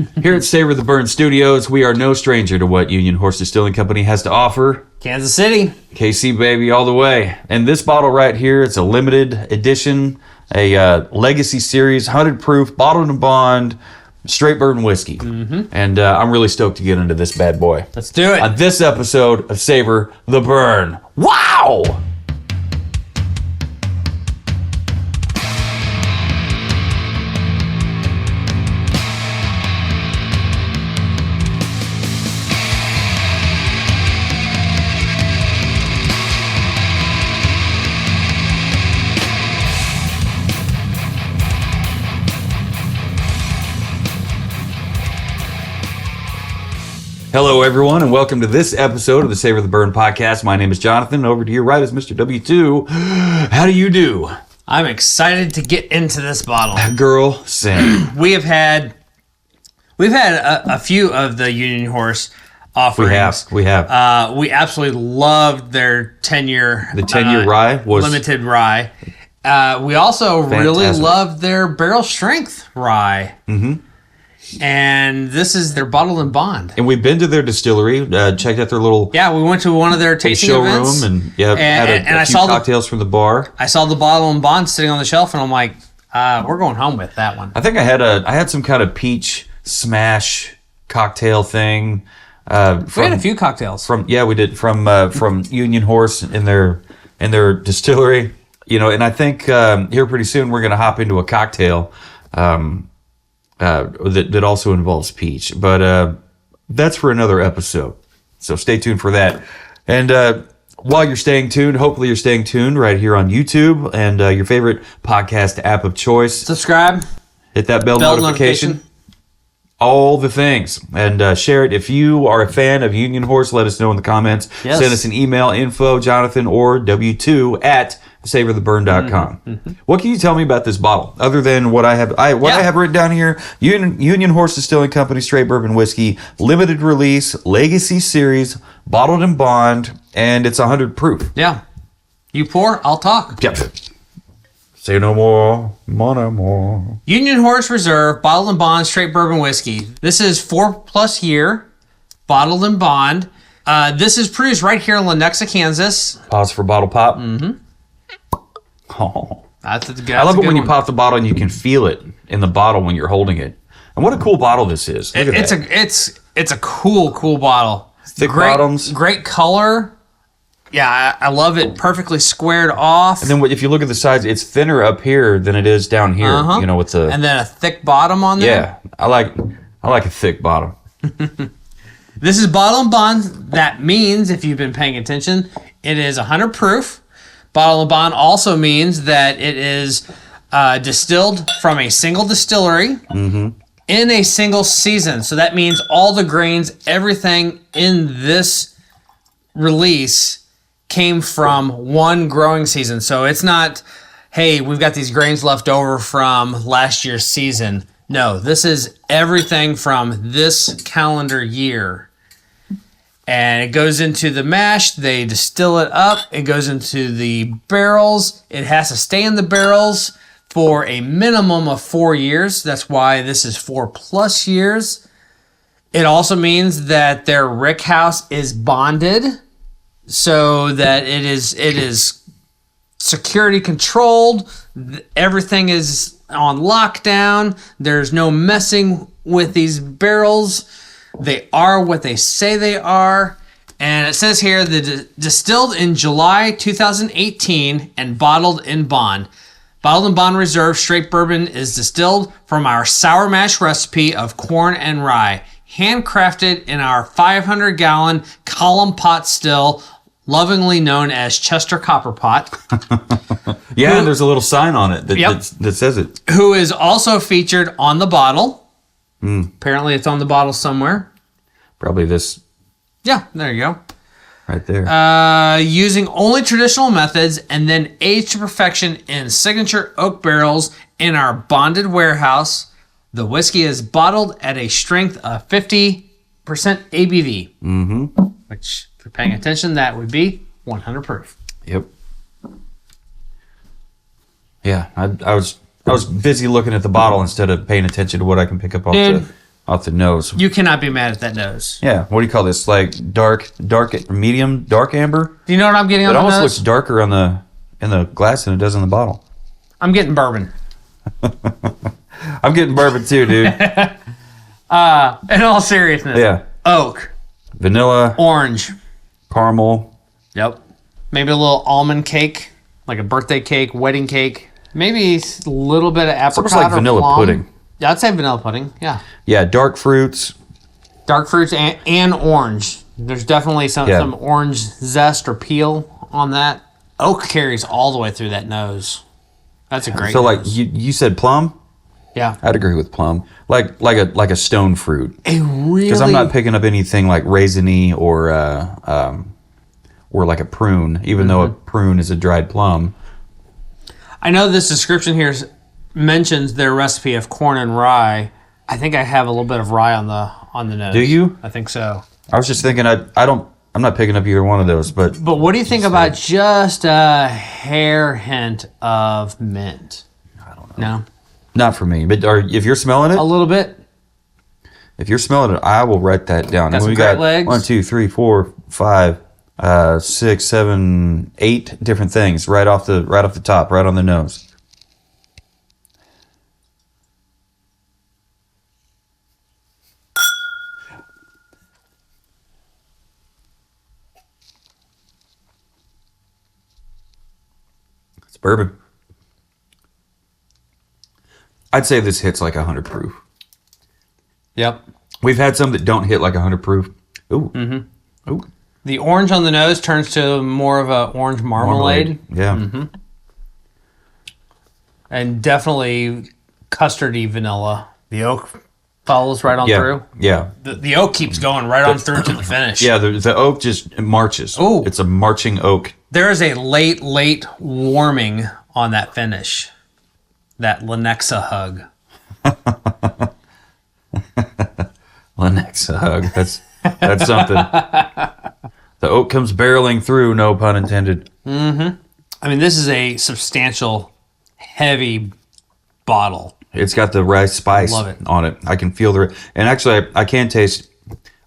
Here at Savor the Bourbon Studios, we are no stranger to what Union Horse Distilling Company has to offer. Kansas City. KC, baby, all the way. And this bottle right here, it's a limited edition, a legacy series, 100 proof, bottled and bond, straight bourbon whiskey. And I'm really stoked to get into this bad boy. Let's do it. On this episode of Savor the Burn. Wow! Hello, everyone, and welcome to this episode of the Savor the Burn podcast. My name is Jonathan. Over to your right is Mr. W2. How do you do? I'm excited to get into this bottle. Girl, same. We've had a few of the Union Horse offerings. We have. We absolutely loved their 10-year... The 10-year rye was... Limited rye. We also really loved their barrel strength rye. Mm-hmm. And this is their bottled and bond. And we've been to their distillery, checked out their little... Yeah, we went to one of their tasting events. Showroom and had a few cocktails from the bar. I saw the bottle and bond sitting on the shelf, and I'm like, we're going home with that one. I think I had some kind of peach smash cocktail thing. We had a few cocktails. We did from Union Horse in their distillery. You know, and I think here pretty soon we're going to hop into a cocktail that also involves peach. But that's for another episode. So stay tuned for that. And while you're staying tuned, hopefully you're staying tuned right here on YouTube and your favorite podcast app of choice. Subscribe. Hit that bell notification. All the things. And share it. If you are a fan of Union Horse, let us know in the comments. Yes. Send us an email, info, Jonathan, or W2 at savortheburn.com. Mm-hmm. What can you tell me about this bottle other than what I have? I have written down here: Union Horse Distilling Company straight bourbon whiskey, limited release, legacy series, bottled and bond, and it's 100 proof. Yeah, you pour, I'll talk. Yep. Say no more, no more. Union Horse Reserve bottled and bond straight bourbon whiskey. This is 4+ year bottled and bond. This is produced right here in Lenexa, Kansas. Pause for bottle pop. Mm-hmm. Oh, that's a good. I love it when you pop the bottle and you can feel it in the bottle when you're holding it. And what a cool bottle this is! Look at that. It's a cool bottle. Thick bottoms, great color. Yeah, I love it. Perfectly squared off. And then if you look at the sides, it's thinner up here than it is down here. Uh-huh. You know, with the and then a thick bottom on there. Yeah, I like a thick bottom. This is bottled and bond. That means, if you've been paying attention, it is 100 proof. Bottled and bond also means that it is distilled from a single distillery in a single season. So that means all the grains, everything in this release came from one growing season. So it's not, hey, we've got these grains left over from last year's season. No, this is everything from this calendar year. And it goes into the mash. They distill it up. It goes into the barrels. It has to stay in the barrels for a minimum of 4 years. That's why this is 4+ years. It also means that their rick house is bonded so that it is security controlled. Everything is on lockdown. There's no messing with these barrels. They are what they say they are. And it says here, distilled in July 2018 and bottled in bond. Bottled in bond reserve straight bourbon is distilled from our sour mash recipe of corn and rye. Handcrafted in our 500-gallon column pot still, lovingly known as Chester Copper Pot. Yeah, and there's a little sign on it that says it. Who is also featured on the bottle. Apparently it's on the bottle somewhere. Probably this. Yeah, there you go. Right there. Using only traditional methods and then aged to perfection in signature oak barrels in our bonded warehouse. The whiskey is bottled at a strength of 50% ABV. Mm-hmm. Which, if you're paying attention, that would be 100 proof. Yep. Yeah, I was busy looking at the bottle instead of paying attention to what I can pick up off off the nose. You cannot be mad at that nose. Yeah. What do you call this? Like medium, dark amber? Do you know what I'm getting on It the almost nose? looks darker in the glass than it does in the bottle. I'm getting bourbon. I'm getting bourbon too, dude. In all seriousness. Yeah. Oak. Vanilla, Orange. caramel. Yep. Maybe a little almond cake, like a birthday cake, wedding cake. Maybe a little bit of apricot. It's almost like or vanilla plum. pudding. Yeah, I'd say vanilla pudding. Yeah. Yeah, dark fruits. Dark fruits and orange. There's definitely some orange zest or peel on that. Oak carries all the way through that nose. That's a great So, nose. like you said, plum. Yeah. I'd agree with plum. Like a stone fruit. Really. Because I'm not picking up anything like raisiny or like a prune, even though a prune is a dried plum. I know this description here mentions their recipe of corn and rye. I think I have a little bit of rye on the nose. Do you? I think so. I was just thinking I'm not picking up either one of those, but what do you think about just a hair hint of mint? I don't know. No? Not for me. But if you're smelling it, A little bit? if you're smelling it, I will write that down. Got And some we great got legs. 1, 2, 3, 4, 5, 6, 7, 8 different things right off the top, right on the nose. It's bourbon. I'd say this hits like 100 proof. Yep. We've had some that don't hit like 100 proof. Ooh. Mm-hmm. Ooh. The orange on the nose turns to more of a orange marmalade. Yeah. And definitely custardy vanilla. The oak follows right on Yeah. through. Yeah. The oak keeps going right on through to the finish. Yeah, the oak just marches. Ooh. It's a marching oak. There is a late warming on that finish. That Lenexa hug. Lenexa hug. That's something. The oak comes barreling through, no pun intended. I mean, this is a substantial, heavy bottle. It's got the rice spice Love it. on it. I can feel and actually I can taste.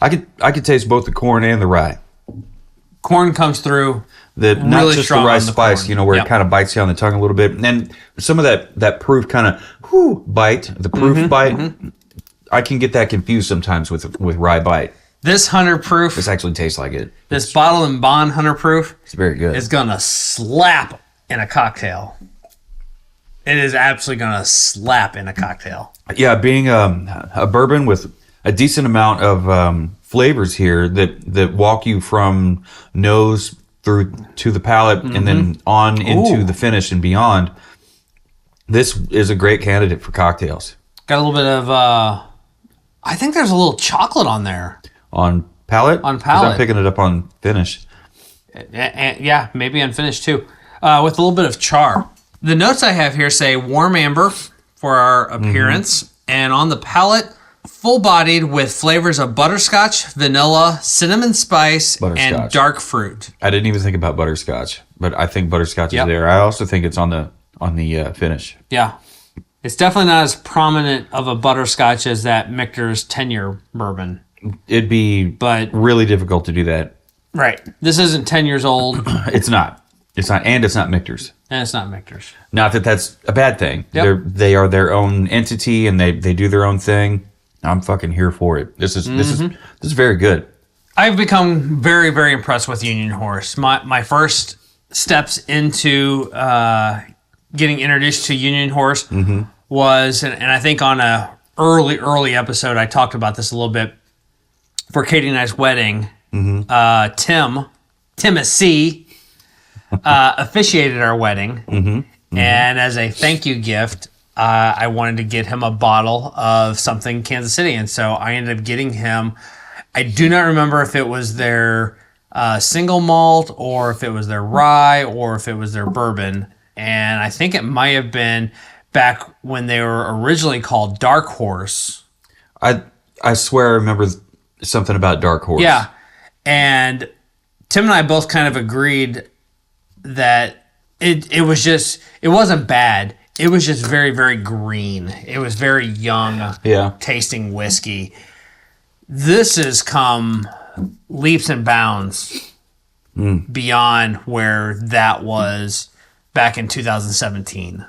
I could taste both the corn and the rye. Corn comes through. Not Really just the strong rice on the spice, corn. you know, where Yep. it kind of bites you on the tongue a little bit, and then some of that proof kind of bite, the proof bite. I can get that confused sometimes with rye bite. This 100 proof, This actually tastes like it. this Bottle and Bond 100 proof It's very good. is going to slap in a cocktail. It is absolutely going to slap in a cocktail. Yeah, being a bourbon with a decent amount of flavors here that walk you from nose through to the palate and then on into the finish and beyond. This is a great candidate for cocktails. Got a little bit of, I think there's a little chocolate on there. On palate? On 'Cause palate. I'm picking it up on finish. Yeah, maybe unfinished too. With a little bit of char. The notes I have here say warm amber for our appearance. And on the palate, full-bodied with flavors of butterscotch, vanilla, cinnamon spice, and Butterscotch. dark fruit. I didn't even think about butterscotch, but I think butterscotch Yep. is there. I also think it's on the finish. Yeah. It's definitely not as prominent of a butterscotch as that Michter's 10-year bourbon. It'd be But, really difficult to do that. right. This isn't 10 years old, It's not. It's not, and it's not Michter's. and it's not Michter's. Not that that's a bad thing. Yep. They are their own entity and they do their own thing. I'm fucking here for it. This is very good. I've become very, very impressed with Union Horse. My first steps into getting introduced to Union Horse was, and I think on a early episode, I talked about this a little bit. For Katie and I's wedding, Timothy officiated our wedding. And as a thank you gift, I wanted to get him a bottle of something Kansas City. And so I ended up getting him, I do not remember if it was their single malt or if it was their rye or if it was their bourbon. And I think it might have been back when they were originally called Dark Horse. I swear I remember something about Dark Horse. Yeah. And Tim and I both kind of agreed that it wasn't bad. it was just very, very green. It was very young tasting whiskey. This has come leaps and bounds beyond where that was back in 2017.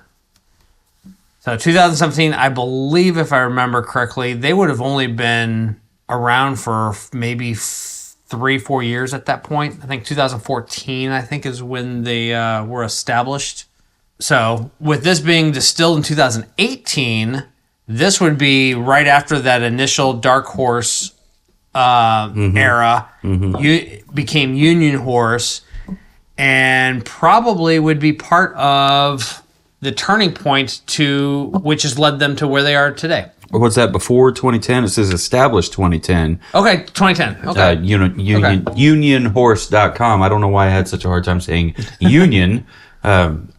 So 2017, I believe, if I remember correctly, they would have only been around for maybe 3-4 years at that point. I think 2014, I think, is when they were established. So with this being distilled in 2018, this would be right after that initial Dark Horse era. Became Union Horse, and probably would be part of the turning point to which has led them to where they are today. What's that, before 2010? It says established 2010. Okay, 2010. Okay. Unionhorse.com. I don't know why I had such a hard time saying Union. I don't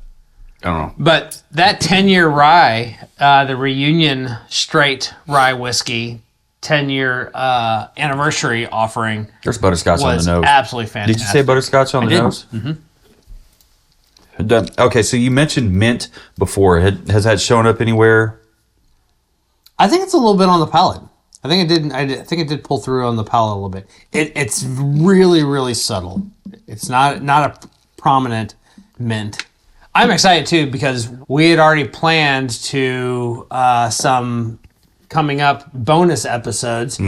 know. But that 10-year rye, the Reunion Straight Rye Whiskey, 10-year anniversary offering. There's butterscotch on the nose. Absolutely fantastic. Did you say butterscotch on the nose? Mm-hmm. Okay, so you mentioned mint before. Has that shown up anywhere? I think it's a little bit on the palate. I think it did pull through on the palate a little bit. It's really, really subtle. It's not a prominent mint. I'm excited too because we had already planned to some coming up bonus episodes.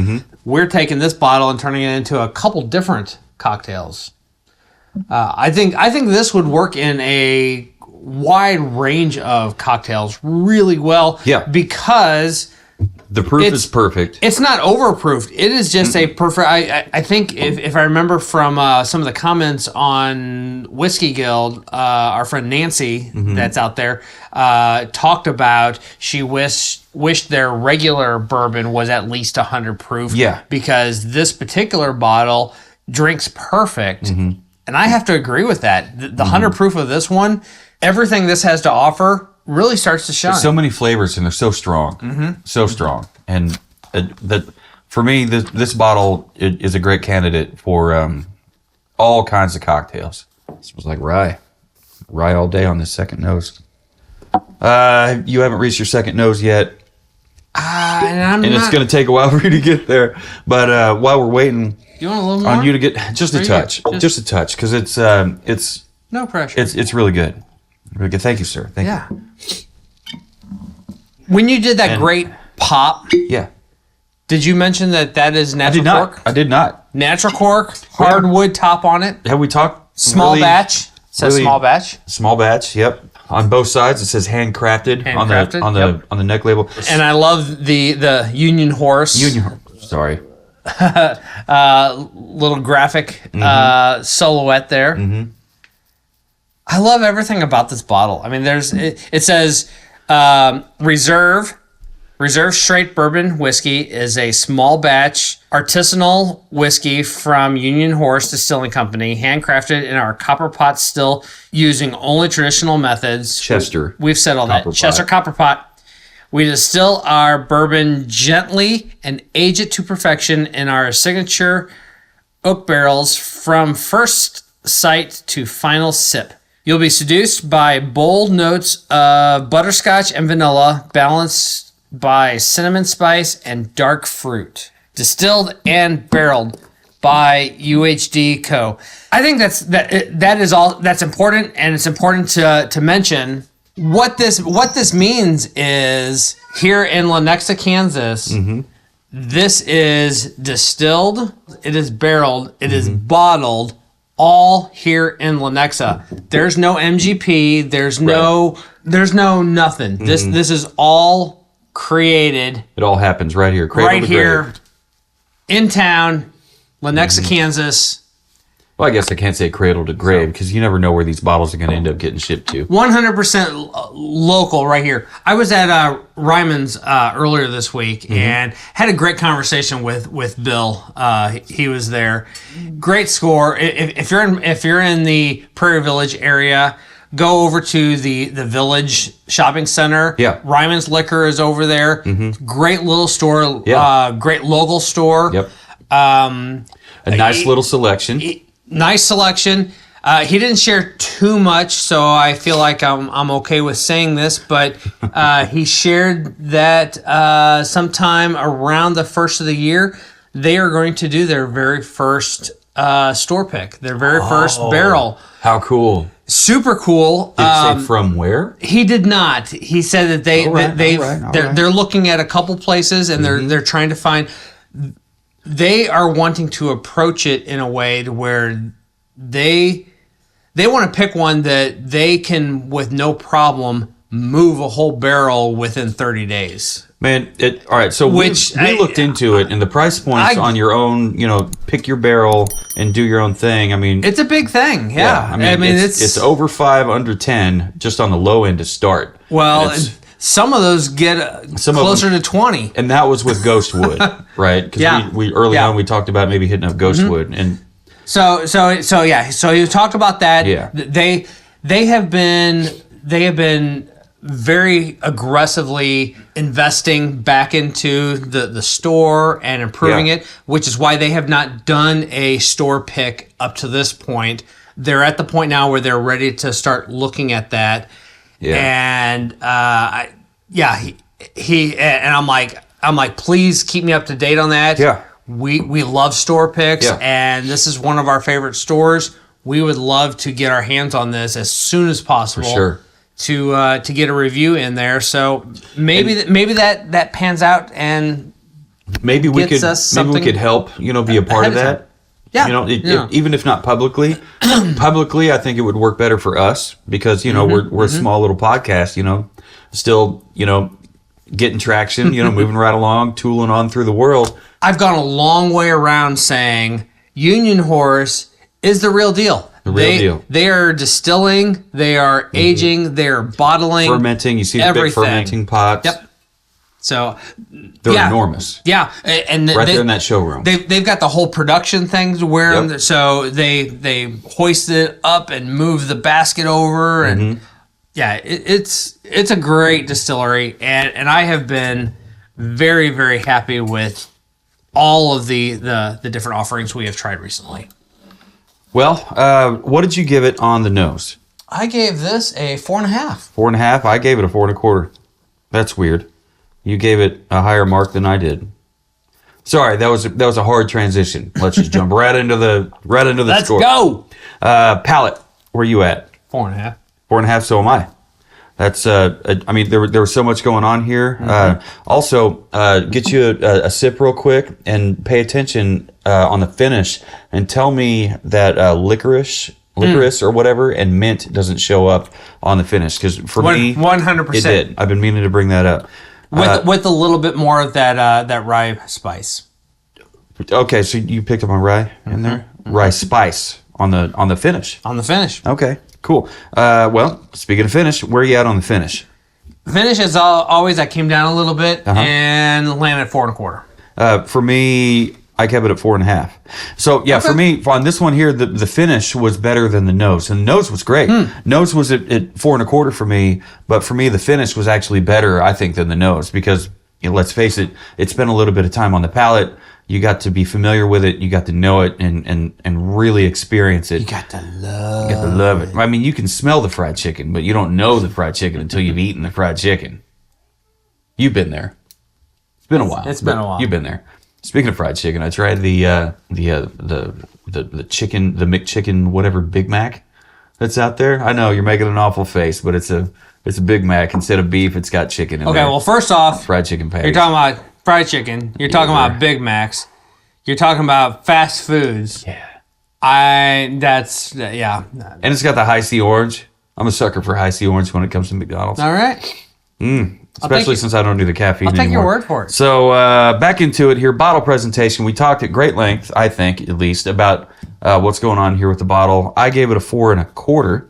We're taking this bottle and turning it into a couple different cocktails. I think this would work in a wide range of cocktails really well. Yeah. Because the proof is perfect. It's not overproofed. It is just a perfect. I think if I remember from some of the comments on Whiskey Guild, our friend Nancy that's out there talked about she wished their regular bourbon was at least 100 proof. Yeah. Because this particular bottle drinks perfect. And I have to agree with that. The 100 proof of this one, everything this has to offer really starts to shine. There's so many flavors and they're so strong. So strong. And for me, this bottle is a great candidate for all kinds of cocktails. It smells like rye. Rye all day on this second nose. You haven't reached your second nose yet. And it's going to take a while for you to get there. But while we're waiting... You want a little more? On you to get just a touch, just a touch, because it's no pressure. It's really good. Really good. Thank you, sir. Thank you. When you did that great pop, did you mention that is natural cork? I did not. Natural cork, hardwood top on it. Have we talked? Small batch. It says small batch. Small batch. Yep. On both sides, it says handcrafted. On the neck label. And I love the Union Horse. Sorry. Little graphic silhouette there. I love everything about this bottle. I mean, it says Reserve Straight Bourbon Whiskey is a small batch artisanal whiskey from Union Horse Distilling Company, handcrafted in our copper pot still using only traditional methods. Chester. We've said all that. Chester copper pot. We distill our bourbon gently and age it to perfection in our signature oak barrels from first sight to final sip. You'll be seduced by bold notes of butterscotch and vanilla, balanced by cinnamon spice and dark fruit. Distilled and barreled by UHD Co. I think that is all that's important, and it's important to mention. What this means is here in Lenexa, Kansas, this is distilled, it is barreled, it is bottled, all here in Lenexa. There's no MGP, there's no nothing. This is all created. It all happens right here. Right here in town, Lenexa, Kansas. Well, I guess I can't say cradle to grave because you never know where these bottles are going to end up getting shipped to. 100% local right here. I was at Ryman's earlier this week and had a great conversation with Bill. He was there. Great score. If you're in the Prairie Village area, go over to the Village Shopping Center. Yeah. Ryman's Liquor is over there. Great little store. Great local store. Yep. A nice little selection. Nice selection. He didn't share too much, so I feel like I'm okay with saying this, but he shared that sometime around the first of the year, they are going to do their very first store pick, their very first barrel. How cool. Super cool. Did he say from where? He did not. He said that they're looking at a couple places and they're trying to find. They are wanting to approach it in a way to where they want to pick one that they can with no problem move a whole barrel within 30 days. Man, all right. So we looked into it, and the price points on your own, pick your barrel and do your own thing. I mean, it's a big thing. Yeah. I mean, it's over 5, under 10, just on the low end to start. Well, some of those get closer to 20, and that was with ghost wood, right? Because we early on we talk about maybe hitting up ghost wood, and so you talked about that. Yeah, they have been very aggressively investing back into the store and improving it, which is why they have not done a store pick up to this point. They're at the point now where they're ready to start looking at that. Yeah. And I'm like, please keep me up to date on that. Yeah. We love store picks, and this is one of our favorite stores. We would love to get our hands on this as soon as possible. For sure. To get a review in there, so maybe that pans out, and maybe we could help be a part of that. Yeah, even if not publicly, I think it would work better for us because we're a small little podcast, still getting traction, moving right along, tooling on through the world. I've gone a long way around saying Union Horse is the real deal. They are distilling, they are aging, they are bottling, fermenting. You see the big fermenting pots. Yep. So they're enormous. Yeah, and there in that showroom, they've got the whole production thing to where so they hoist it up and move the basket over, and it's a great distillery, and I have been very, very happy with all of the different offerings we have tried recently. Well, what did you give it on the nose? I gave this a 4.5. 4.5? I gave it a 4.25. That's weird. You gave it a higher mark than I did. Sorry, that was a hard transition. Let's just jump right into the score. Let's go. Palate, where are you at? 4.5. 4.5. So am I. That's I mean there was so much going on here. Also, get you a sip real quick and pay attention on the finish and tell me that licorice or whatever and mint doesn't show up on the finish because for me 100% it did. I've been meaning to bring that up with a little bit more of that rye spice. Okay, so you picked up on rye in there, rye spice on the finish. On the finish. Okay. Cool. Well, speaking of finish, where are you at on the finish? Finish, as always, I came down a little bit and landed at 4.25. For me, I kept it at 4.5. So, for me, on this one here, the finish was better than the nose. And the nose was great. Nose was at 4.25 for me, but for me, the finish was actually better, I think, than the nose because, let's face it, it spent a little bit of time on the palate. You got to be familiar with it. You got to know it and really experience it. You got to love it. I mean, you can smell the fried chicken, but you don't know the fried chicken until you've eaten the fried chicken. You've been there. It's been a while. It's been a while. You've been there. Speaking of fried chicken, I tried the chicken, the McChicken, whatever Big Mac that's out there. I know you're making an awful face, but it's a Big Mac. Instead of beef, it's got chicken in there. Okay, well, first off, fried chicken patties. You're talking about fried chicken. You're talking about Big Macs. You're talking about fast foods. Yeah. And it's got the high C orange. I'm a sucker for high C orange when it comes to McDonald's. All right. Especially since I don't do the caffeine anymore. I'll take your word for it. So back into it here. Bottle presentation. We talked at great length, I think, at least, about what's going on here with the bottle. I gave it a 4.25.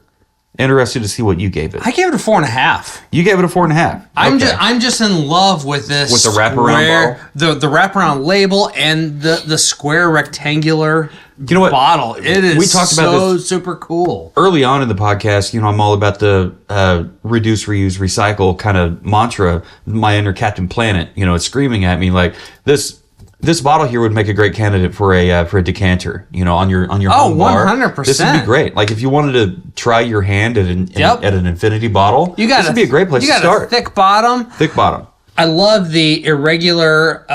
Interested to see what you gave it. I gave it a 4.5. You gave it a 4.5. I'm just in love with this. With the wraparound bottle? The wraparound label and the square rectangular bottle. It is we talked about this super cool. Early on in the podcast, I'm all about the reduce, reuse, recycle kind of mantra. My inner Captain Planet, it's screaming at me like this. This bottle here would make a great candidate for a decanter. On your home bar. 100%. This would be great. Like if you wanted to try your hand at an infinity bottle, this would be a great place to start. You got a thick bottom. Thick bottom. I love the irregular.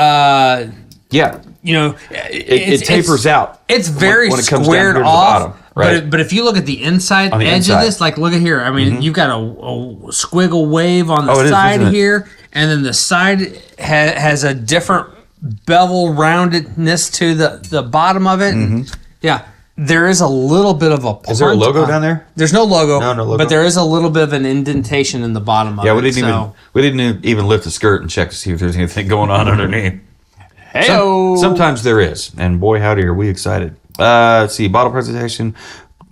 It tapers out. It's very when it comes squared down here off. to the bottom, right? But if you look at the inside edge of this, like look at here. I mean, you've got a squiggle wave on the side here, and then the side has a different bevel roundedness to the bottom of it. Yeah. There is a little bit of a punt. Is there a logo down there? There's no logo. No logo. But there is a little bit of an indentation in the bottom of it. Yeah, we didn't even lift the skirt and check to see if there's anything going on underneath. Sometimes there is, and boy howdy are we excited. Let's see, bottle presentation,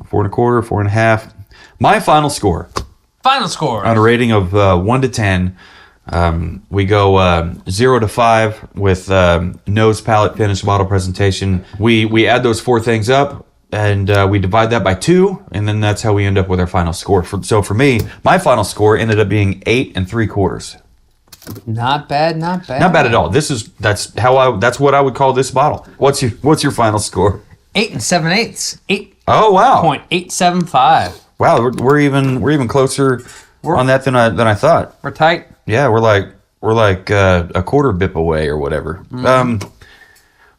4 1/4, 4 1/2. My final score. On a rating of 1 to 10. We go 0 to 5 with nose, palate, finish, bottle presentation. We add those 4 things up, and we divide that by 2, and then that's how we end up with our final score. So for me, my final score ended up being 8 3/4. Not bad. Not bad at all. That's what I would call this bottle. What's your final score? 8 7/8. 8. Oh wow. 0.875. Wow, we're even closer on that than I thought. We're tight. Yeah, we're like a quarter bip away or whatever.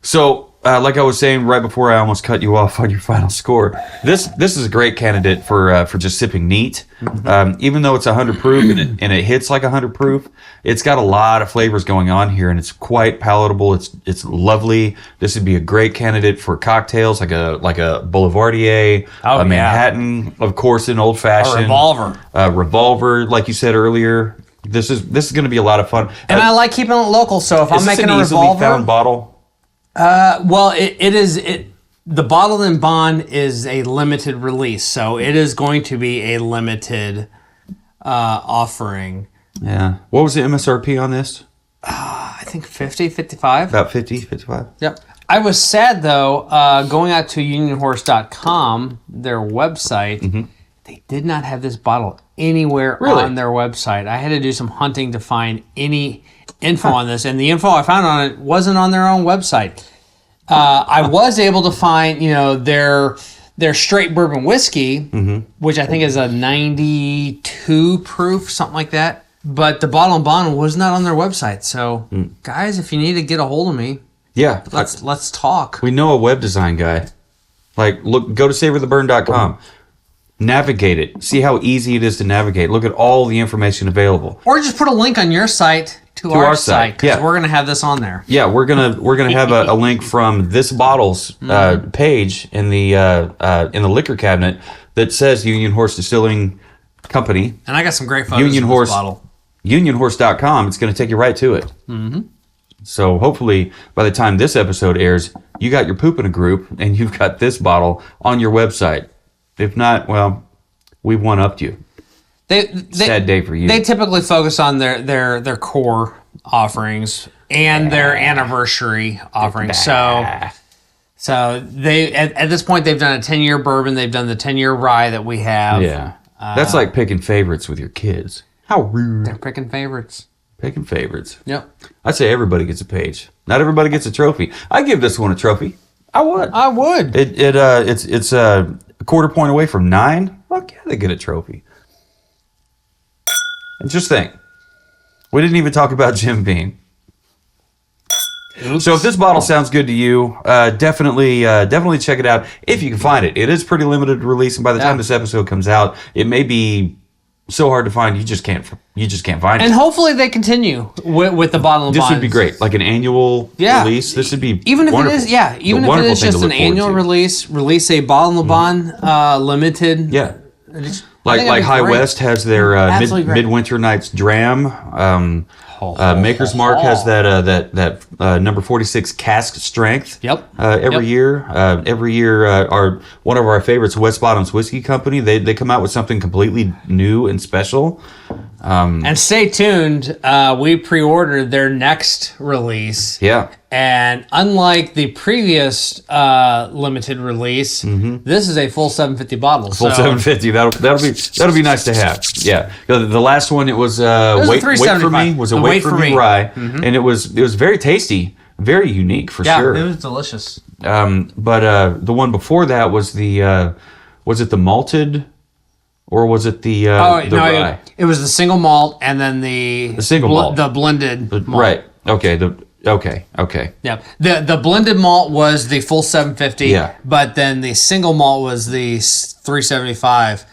So like I was saying right before I almost cut you off on your final score, this is a great candidate for just sipping neat. Even though it's 100 proof and it hits like 100 proof, it's got a lot of flavors going on here, and it's quite palatable. It's lovely. This would be a great candidate for cocktails, like a Boulevardier, a Manhattan, of course, an old fashioned, a revolver, like you said earlier. This is going to be a lot of fun, and I like keeping it local. So if I'm making a revolver, easily found bottle. It is. The bottled in bond is a limited release, so it is going to be a limited offering. Yeah. What was the MSRP on this? I think 50, 55. About 50, 55. Yep. I was sad though, going out to unionhorse.com, their website, they did not have this bottle anywhere on their website. I had to do some hunting to find any info on this, and the info I found on it wasn't on their own website. I was able to find, their straight bourbon whiskey, which I think is a 92 proof, something like that. But the bottle and bond was not on their website. So, guys, if you need to get a hold of me, let's talk. We know a web design guy. Go to savorthebird.com. Navigate it. See how easy it is to navigate. Look at all the information available. Or just put a link on your site to our site, because we're gonna have this on there. Yeah, we're gonna have a link from this bottle's page in the liquor cabinet that says Union Horse Distilling Company. And I got some great photos of this bottle. UnionHorse.com. It's going to take you right to it. So hopefully by the time this episode airs, you got your poop in a group and you've got this bottle on your website. If not, well, we've one-upped you. Sad day for you. They typically focus on their core offerings and their anniversary offerings. So they at this point they've done a 10-year bourbon. They've done the 10-year rye that we have. Yeah, that's like picking favorites with your kids. How rude! They're picking favorites. Picking favorites. Yep. I'd say everybody gets a page. Not everybody gets a trophy. I give this one a trophy. I would. It's a quarter point away from 9. Fuck yeah, they get a trophy. And just think, we didn't even talk about Jim Beam. Oops. So if this bottle sounds good to you, definitely check it out if you can find it. It is pretty limited release, and by the time this episode comes out, it may be so hard to find you just can't find it. And hopefully they continue with the bottle of This bonds. would be great, like an annual release. This would be even if wonderful. it is even if it is just an annual release a bottle of bond limited. Yeah. Like High West has their Midwinter Nights Dram. Maker's Mark has that number 46 cask strength. Yep. Every year, our one of our favorites, West Bottoms Whiskey Company. They come out with something completely new and special. And stay tuned. We pre-ordered their next release. Yeah. And unlike the previous limited release, this is a full 750 bottle. Full 750. That'll be nice to have. Yeah. The last one it was Wait for Me. Was a Wait for Me rye, and it was very tasty. very unique for sure. Yeah, it was delicious. But the one before that was was it the malted, or was it the rye? It was the single malt and then the single malt, the blended malt. Right. Okay. Okay. Yeah. The blended malt was the full 750. Yeah. But then the single malt was the 375.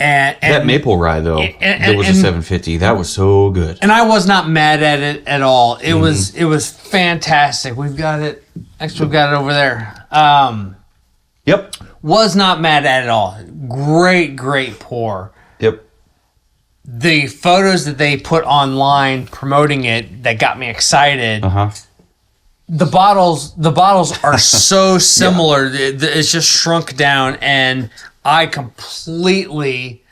And that maple rye though, that was a 750. That was so good. And I was not mad at it at all. It was fantastic. We've got it. Actually, we've got it over there. Yep. Was not mad at it all. Great pour. Yep. The photos that they put online promoting it that got me excited. The bottles are so similar. Yeah. It's just shrunk down, and I completely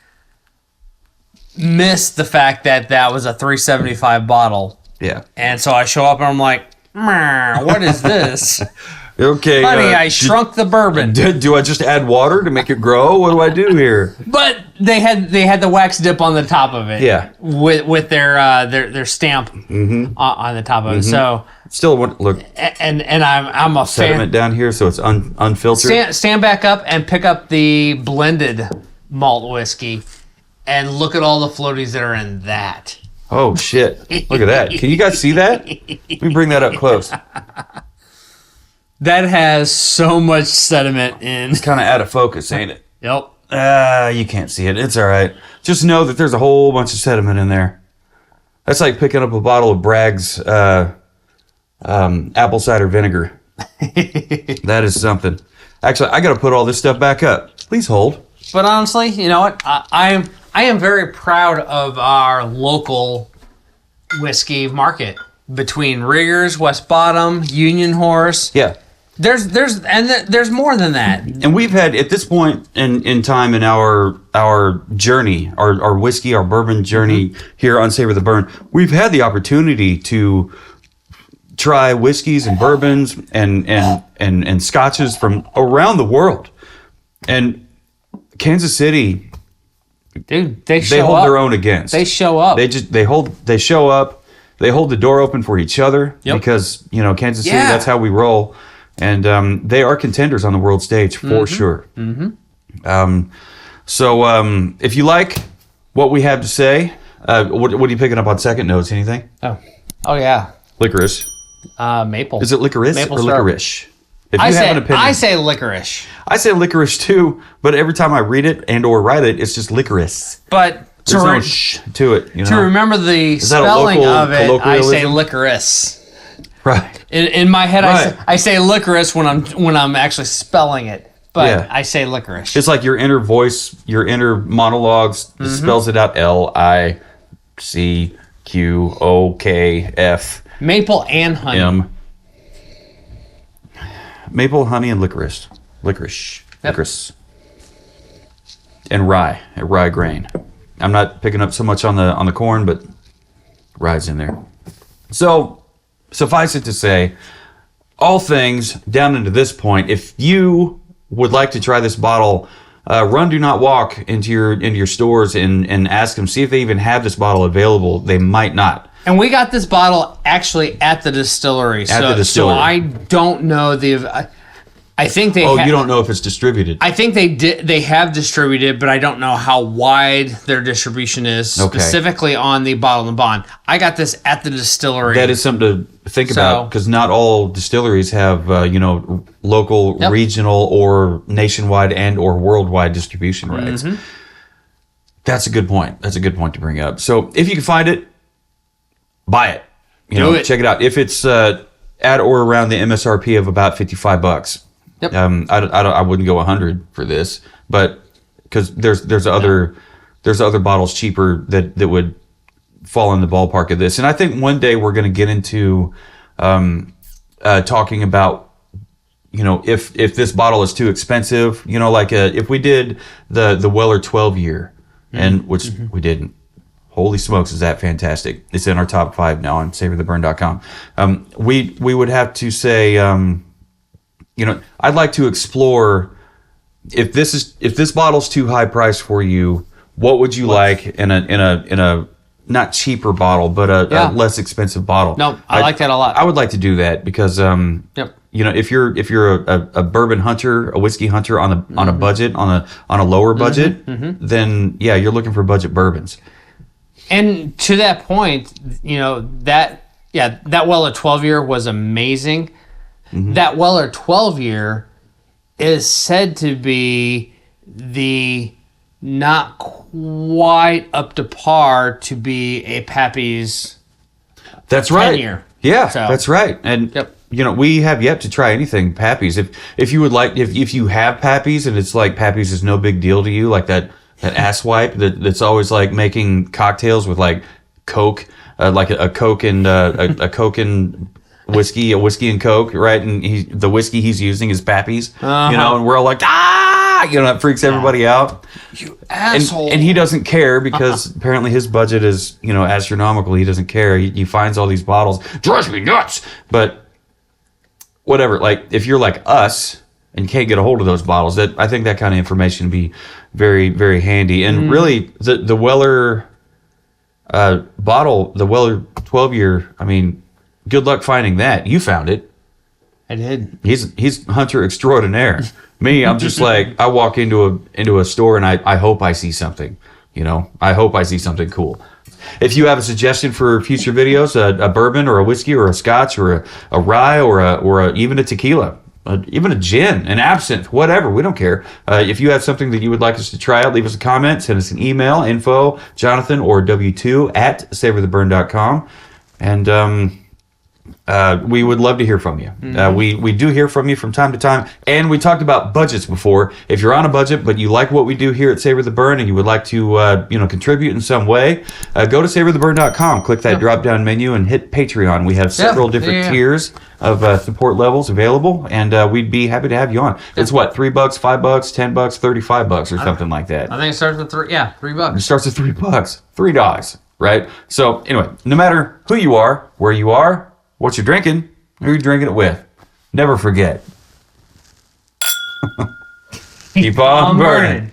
missed the fact that was a 375 bottle. Yeah. And so I show up and I'm like, what is this? Okay. Honey, I shrunk the bourbon. Do I just add water to make it grow? What do I do here? But they had the wax dip on the top of it. Yeah. With their stamp on the top of it. So still look. And I'm a sediment down here, so it's unfiltered. Stand back up and pick up the blended malt whiskey, and look at all the floaties that are in that. Oh shit! Look at that. Can you guys see that? Let me bring that up close. That has so much sediment in. It's kind of out of focus, ain't it? Yep. You can't see it. It's all right. Just know that there's a whole bunch of sediment in there. That's like picking up a bottle of Bragg's apple cider vinegar. That is something. Actually, I got to put all this stuff back up. Please hold. But honestly, you know what? I am very proud of our local whiskey market between Riggers, West Bottom, Union Horse. Yeah. There's more than that. And we've had, at this point in time in our journey, our whiskey, our bourbon journey here on Savor the Burn, we've had the opportunity to try whiskeys and bourbons and scotches from around the world. And Kansas City, dude, they hold their own against. They show up. They show up. They hold the door open for each other because, Kansas City, that's how we roll. And they are contenders on the world stage for sure. So if you like what we have to say, what are you picking up on second notes? Anything? Oh yeah. Licorice. Maple. Is it licorice or licorice? If you have an opinion, I say licorice. I say licorice too, but every time I read it and or write it, it's just licorice. But there's no sh to it. To remember the spelling of it, I say licorice. Right. In my head, I say licorice when I'm actually spelling it, but I say licorice. It's like your inner voice, your inner monologues spells it out: LICQOKF. Maple and honey. Maple, honey, and licorice. Licorice. And rye grain. I'm not picking up so much on the corn, but rye's in there. So, suffice it to say, all things down into this point, if you would like to try this bottle, run, do not walk into your stores and ask them, see if they even have this bottle available. They might not. And we got this bottle actually at the distillery. So I don't know I think they. You don't know if it's distributed. I think they have distributed, but I don't know how wide their distribution is specifically on the Bottle and Bond. I got this at the distillery. That is something to think about because not all distilleries have local, regional, or nationwide and or worldwide distribution rights. That's a good point. That's a good point to bring up. So if you can find it, buy it. Check it out. If it's at or around the MSRP of about $55. Yep. I wouldn't go 100 for this, but because there's other bottles cheaper that would fall in the ballpark of this, and I think one day we're going to get into talking about if this bottle is too expensive, if we did the Weller 12 year, and which we didn't. Holy smokes, is that fantastic! It's in our top 5 now on SavorTheBurn.com. We would have to say. I'd like to explore if this bottle's too high priced for you. What would you like in a not cheaper bottle, but a less expensive bottle. No, I like that a lot. I would like to do that because you know, if you're a bourbon hunter, a whiskey hunter on a budget, on a lower budget, then yeah, you're looking for budget bourbons. And to that point, you know, that Weller 12-year was amazing. That Weller 12-year is said to be the not quite up to par to be a Pappy's. That's right. 10-year. Yeah, so, that's right. And you know, we have yet to try anything Pappy's. If you would like, if you have Pappy's and it's like Pappy's is no big deal to you, like that asswipe that's always like making cocktails with like Coke, like a Coke and a Coke and whiskey, a whiskey and Coke, right? And the whiskey he's using is Pappy's, you know, and we're all like, you know, it freaks everybody out. You asshole. And he doesn't care because apparently his budget is, you know, astronomical. He doesn't care. He finds all these bottles, drives me nuts. But whatever, like if you're like us and can't get a hold of those bottles, that I think that kind of information would be very, very handy. And really, the Weller bottle, the Weller 12-year, I mean, good luck finding that. You found it. I did. He's hunter extraordinaire. Me, I'm just like, I walk into a store and I hope I see something. You know, I hope I see something cool. If you have a suggestion for future videos, a bourbon or a whiskey or a scotch or a rye or even a tequila, even a gin, an absinthe, whatever, we don't care. If you have something that you would like us to try out, leave us a comment, send us an email, info, Jonathan or W2 at savortheburn.com. And we would love to hear from you. We do hear from you from time to time, and we talked about budgets before. If you're on a budget but you like what we do here at Savor the Burn and you would like to contribute in some way, go to savortheburn.com, click that drop down menu and hit Patreon. We have several different tiers of support levels available, and we'd be happy to have you on. It's what, $3, $5, $10, $35 or something like that. I think it starts with $3. It starts at $3, $3, right? So anyway, no matter who you are, where you are, what you're drinking, who you're drinking it with, never forget. Keep on burning.